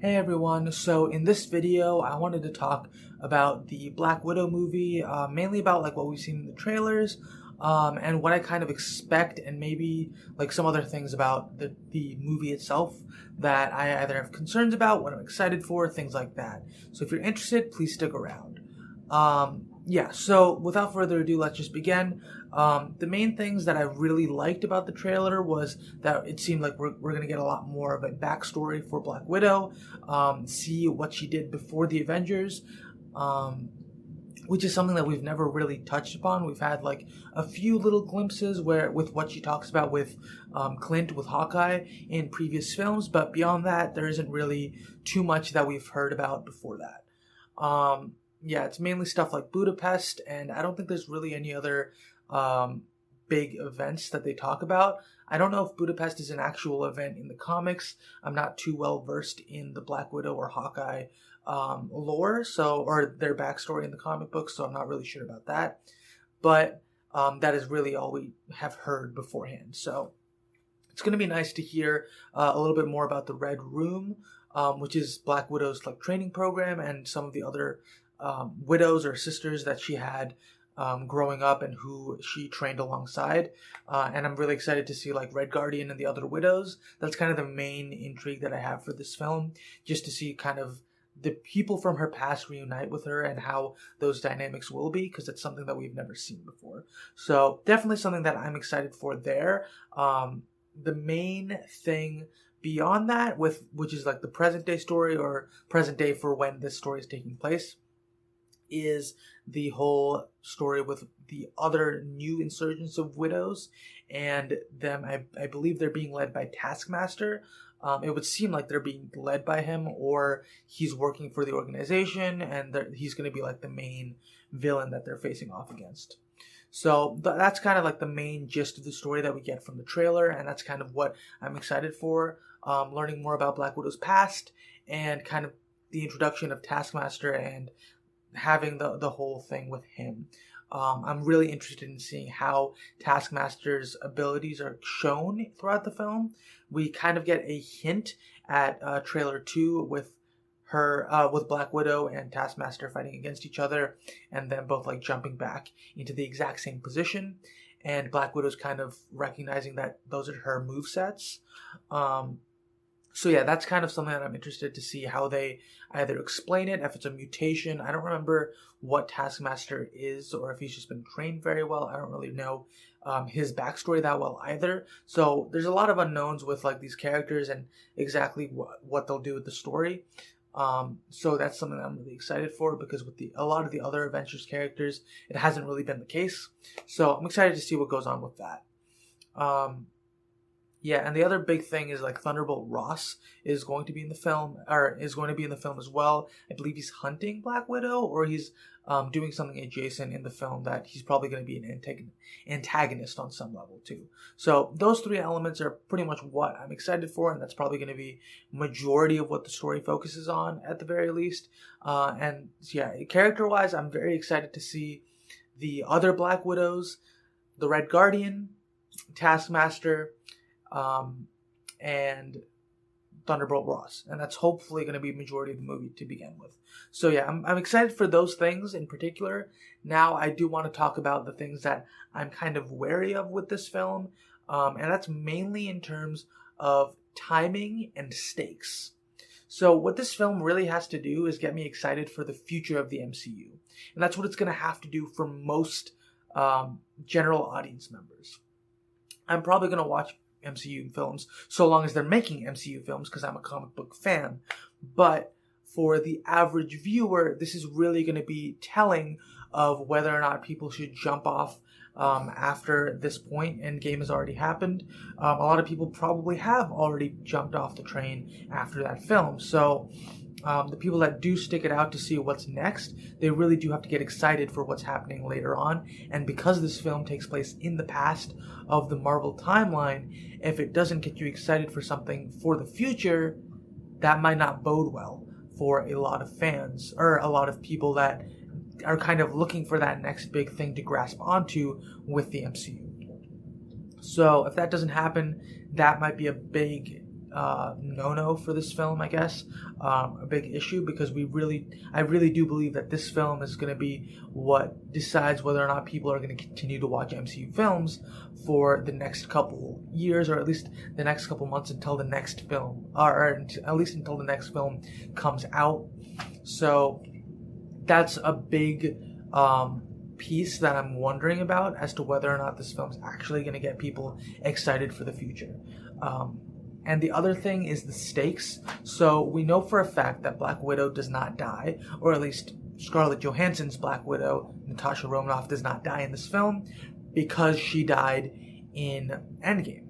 Hey everyone, so in this video I wanted to talk about the Black Widow movie, mainly about like what we've seen in the trailers, and what I kind of expect, and maybe like some other things about the movie itself that I either have concerns about, what I'm excited for, things like that. So if you're interested, please stick around. So without further ado, let's just begin. The main things that I really liked about the trailer was that it seemed like we're going to get a lot more of a backstory for Black Widow, see what she did before the Avengers, which is something that we've never really touched upon. We've had like a few little glimpses with what she talks about with Clint, with Hawkeye in previous films, but beyond that, there isn't really too much that we've heard about before that. It's mainly stuff like Budapest, and I don't think there's really any other big events that they talk about. I don't know if Budapest is an actual event in the comics. I'm not too well versed in the Black Widow or Hawkeye lore, or their backstory in the comic books, so I'm not really sure about that. But that is really all we have heard beforehand. So it's going to be nice to hear a little bit more about the Red Room, which is Black Widow's like training program, and some of the other widows or sisters that she had growing up and who she trained alongside. And I'm really excited to see like Red Guardian and the other widows. That's kind of the main intrigue that I have for this film, just to see kind of the people from her past reunite with her and how those dynamics will be, because it's something that we've never seen before. So definitely something that I'm excited for there. The main thing beyond that, which is like the present day story, or present day for when this story is taking place, is the whole story with the other new insurgents of widows, and them. I believe they're being led by Taskmaster. It would seem like they're being led by him, or he's working for the organization, and he's going to be like the main villain that they're facing off against. So that's kind of like the main gist of the story that we get from the trailer, and that's kind of what I'm excited for, learning more about Black Widow's past, and kind of the introduction of Taskmaster and having the whole thing with him. I'm really interested in seeing how Taskmaster's abilities are shown throughout the film. We kind of get a hint at trailer 2 with her, with Black Widow and Taskmaster fighting against each other, and then both like jumping back into the exact same position, and Black Widow's kind of recognizing that those are her movesets. So yeah, that's kind of something that I'm interested to see how they either explain it, if it's a mutation. I don't remember what Taskmaster is, or if he's just been trained very well. I don't really know his backstory that well either. So there's a lot of unknowns with like these characters and exactly what they'll do with the story. So that's something that I'm really excited for, because with a lot of the other Avengers characters, it hasn't really been the case. So I'm excited to see what goes on with that. And the other big thing is like Thunderbolt Ross is going to be in the film, or is going to be in the film as well. I believe he's hunting Black Widow, or he's doing something adjacent in the film that he's probably going to be an antagonist on some level too. So those three elements are pretty much what I'm excited for, and that's probably going to be majority of what the story focuses on at the very least. Character-wise, I'm very excited to see the other Black Widows, the Red Guardian, Taskmaster, and Thunderbolt Ross, and that's hopefully going to be majority of the movie to begin with. So yeah, I'm excited for those things in particular. Now I do want to talk about the things that I'm kind of wary of with this film, and that's mainly in terms of timing and stakes. So what this film really has to do is get me excited for the future of the MCU, and that's what it's going to have to do for most general audience members. I'm probably going to watch MCU films so long as they're making MCU films, because I'm a comic book fan. But for the average viewer, this is really going to be telling of whether or not people should jump off after this point. Endgame has already happened. A lot of people probably have already jumped off the train after that film. So the people that do stick it out to see what's next, they really do have to get excited for what's happening later on. And because this film takes place in the past of the Marvel timeline, if it doesn't get you excited for something for the future, that might not bode well for a lot of fans, or a lot of people that are kind of looking for that next big thing to grasp onto with the MCU. So if that doesn't happen, that might be a big no-no for this film, I guess, a big issue, because I really do believe that this film is going to be what decides whether or not people are going to continue to watch MCU films for the next couple years, or at least the next couple months until the next film, or at least until the next film comes out. So that's a big piece that I'm wondering about as to whether or not this film's actually going to get people excited for the future. And the other thing is the stakes. So we know for a fact that Black Widow does not die, or at least Scarlett Johansson's Black Widow, Natasha Romanoff, does not die in this film because she died in Endgame.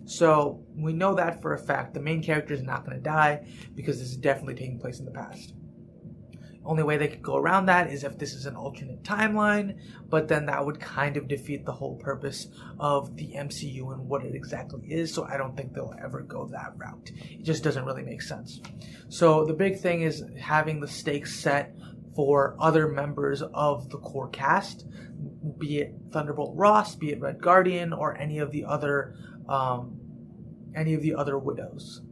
So we know that for a fact. The main character is not going to die because this is definitely taking place in the past. Only way they could go around that is if this is an alternate timeline, but then that would kind of defeat the whole purpose of the MCU and what it exactly is, so I don't think they'll ever go that route. It just doesn't really make sense. So the big thing is having the stakes set for other members of the core cast, be it Thunderbolt Ross, be it Red Guardian, or any of the other widows.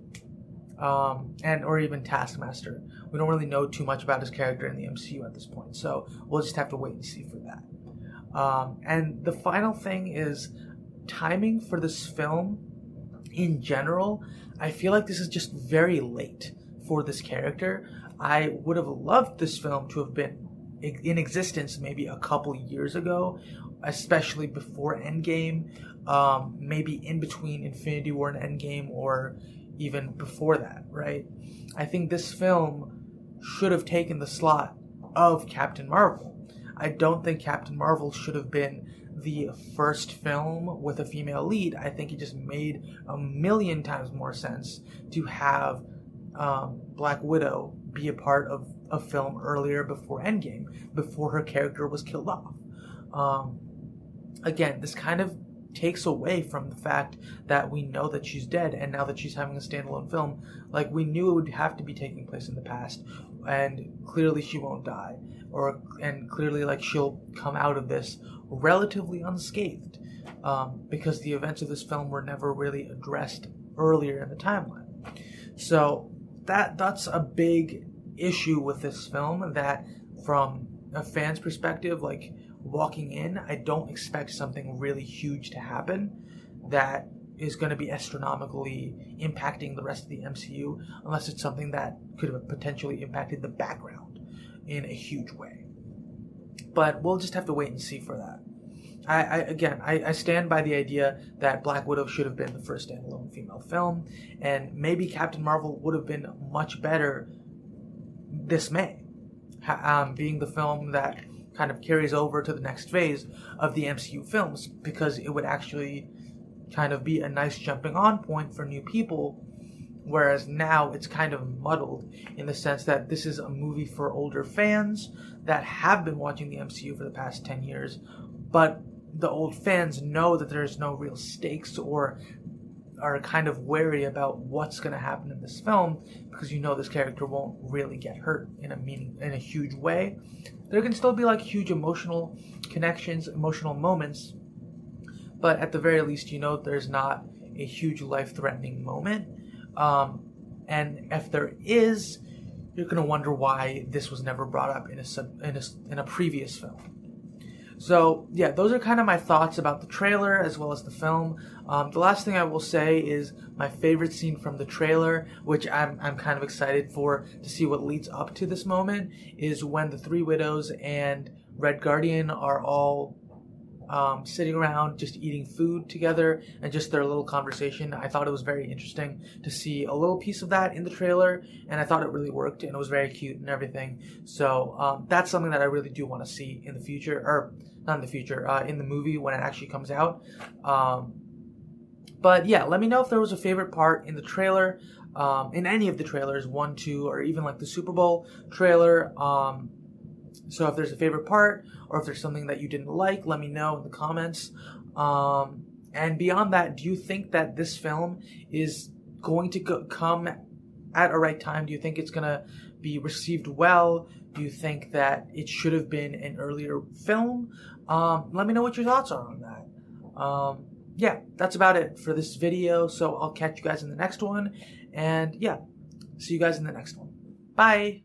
Or even Taskmaster. We don't really know too much about his character in the MCU at this point, so we'll just have to wait and see for that. And the final thing is timing for this film in general. I feel like this is just very late for this character. I would have loved this film to have been in existence maybe a couple years ago, especially before Endgame, maybe in between Infinity War and Endgame, or even before that, right? I think this film should have taken the slot of Captain Marvel. I don't think Captain Marvel should have been the first film with a female lead. I think it just made a million times more sense to have Black Widow be a part of a film earlier, before Endgame, before her character was killed off. Again, this kind of takes away from the fact that we know that she's dead, and now that she's having a standalone film, like, we knew it would have to be taking place in the past, and clearly she won't die, and clearly, like, she'll come out of this relatively unscathed, because the events of this film were never really addressed earlier in the timeline. So that's a big issue with this film, that from a fan's perspective, like, walking in, I don't expect something really huge to happen that is going to be astronomically impacting the rest of the MCU, unless it's something that could have potentially impacted the background in a huge way. But we'll just have to wait and see for that. I stand by the idea that Black Widow should have been the first standalone female film, and maybe Captain Marvel would have been much better this May, being the film that kind of carries over to the next phase of the MCU films, because it would actually kind of be a nice jumping on point for new people, whereas now it's kind of muddled in the sense that this is a movie for older fans that have been watching the MCU for the past 10 years, but the old fans know that there's no real stakes, or are kind of wary about what's going to happen in this film, because you know this character won't really get hurt in a huge way. There can still be like huge emotional connections, emotional moments, but at the very least, you know, there's not a huge life-threatening moment. And if there is, you're going to wonder why this was never brought up in a previous film. So, yeah, those are kind of my thoughts about the trailer as well as the film. The last thing I will say is my favorite scene from the trailer, which I'm kind of excited to see what leads up to this moment, is when the Three Widows and Red Guardian are all sitting around just eating food together, and just their little conversation. I thought it was very interesting to see a little piece of that in the trailer, and I thought it really worked, and it was very cute and everything. So that's something that I really do want to see in the future, or not in the future, in the movie when it actually comes out. But yeah, let me know if there was a favorite part in the trailer, in any of the trailers, 1, 2, or even like the Super Bowl trailer. So if there's a favorite part, or if there's something that you didn't like, let me know in the comments. And beyond that, do you think that this film is going to come at a right time? Do you think it's going to be received well? Do you think that it should have been an earlier film? Let me know what your thoughts are on that. yeah, that's about it for this video. So I'll catch you guys in the next one. And yeah, see you guys in the next one. Bye.